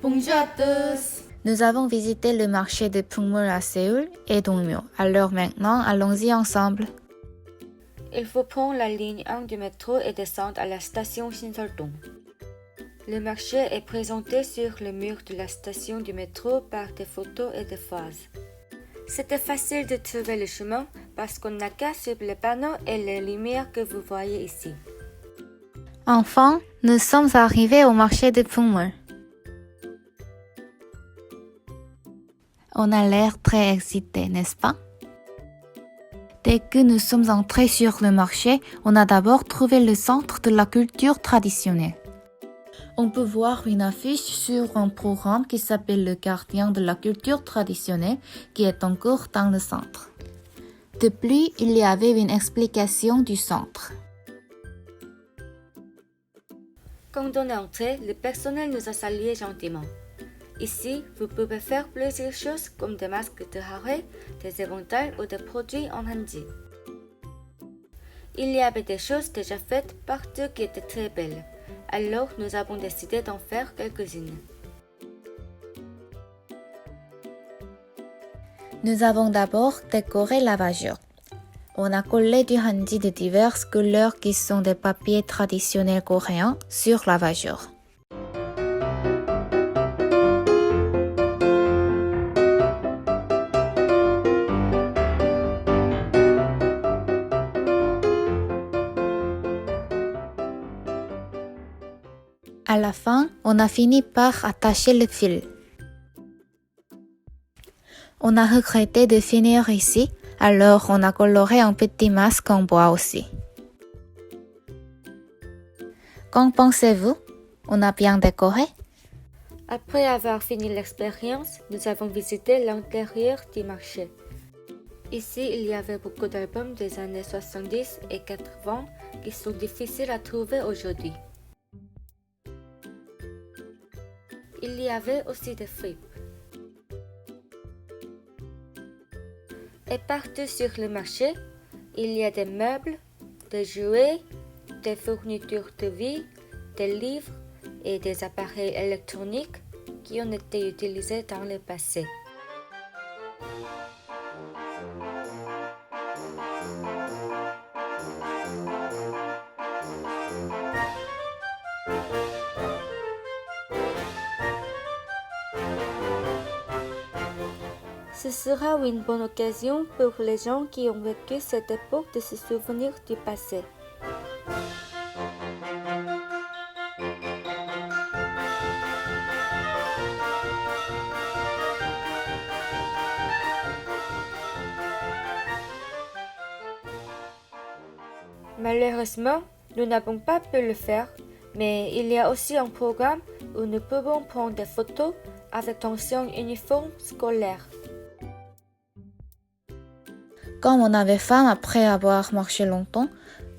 Bonjour à tous. Nous avons visité le marché de Pungmul à Séoul et Dongmyo. Alors maintenant, allons-y ensemble. Il faut prendre la ligne 1 du métro et descendre à la station Shinseol-dong. Le marché est présenté sur le mur de la station du métro par des photos et des phrases. C'était facile de trouver le chemin parce qu'on n'a qu'à suivre les panneaux et les lumières que vous voyez ici. Enfin, nous sommes arrivés au marché de Pungmul. On a l'air très excité, n'est-ce pas? Dès que nous sommes entrés sur le marché, on a d'abord trouvé le centre de la culture traditionnelle. On peut voir une affiche sur un programme qui s'appelle le gardien de la culture traditionnelle qui est en cours dans le centre. De plus, il y avait une explication du centre. Quand on est entré, le personnel nous a salués gentiment. Ici, vous pouvez faire plusieurs choses comme des masques de hare, des éventails ou des produits en hanji. Il y avait des choses déjà faites partout qui étaient très belles. Alors, nous avons décidé d'en faire quelques-unes. Nous avons d'abord décoré la vajure. On a collé du hanji de diverses couleurs qui sont des papiers traditionnels coréens sur la vajure. À la fin, on a fini par attacher le fil. On a regretté de finir ici, alors on a coloré un petit masque en bois aussi. Qu'en pensez-vous? On a bien décoré? Après avoir fini l'expérience, nous avons visité l'intérieur du marché. Ici, il y avait beaucoup d'albums des années 70 et 80 qui sont difficiles à trouver aujourd'hui. Il y avait aussi des fripes. Et partout sur le marché, il y a des meubles, des jouets, des fournitures de vie, des livres et des appareils électroniques qui ont été utilisés dans le passé. Ce sera une bonne occasion pour les gens qui ont vécu cette époque de se souvenir du passé. Malheureusement, nous n'avons pas pu le faire, mais il y a aussi un programme où nous pouvons prendre des photos avec ancien uniforme scolaire. Comme on avait faim après avoir marché longtemps,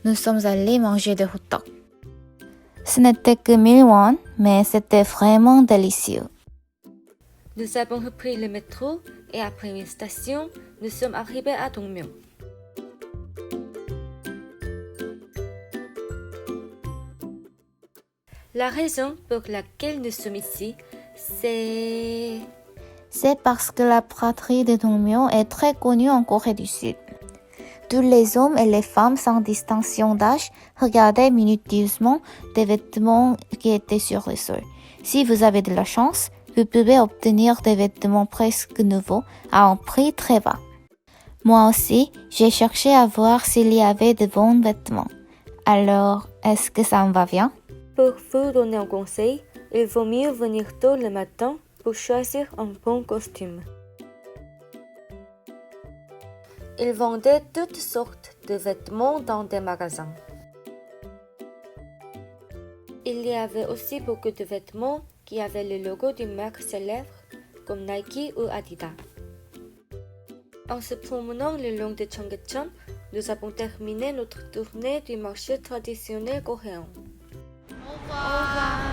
nous sommes allés manger des hot dogs. Ce n'était que 1000 won, mais c'était vraiment délicieux. Nous avons repris le métro et après une station, nous sommes arrivés à Dongmyo. La raison pour laquelle nous sommes ici, c'est parce que la braderie de Dongmyo est très connue en Corée du Sud. Tous les hommes et les femmes sans distinction d'âge regardaient minutieusement des vêtements qui étaient sur le sol. Si vous avez de la chance, vous pouvez obtenir des vêtements presque nouveaux à un prix très bas. Moi aussi, j'ai cherché à voir s'il y avait de bons vêtements. Alors, est-ce que ça me va bien? Pour vous donner un conseil, il vaut mieux venir tôt le matin pour choisir un bon costume. Ils vendaient toutes sortes de vêtements dans des magasins. Il y avait aussi beaucoup de vêtements qui avaient le logo d'une marque célèbre comme Nike ou Adidas. En se promenant le long de Cheonggyecheon, nous avons terminé notre tournée du marché traditionnel coréen. Au revoir.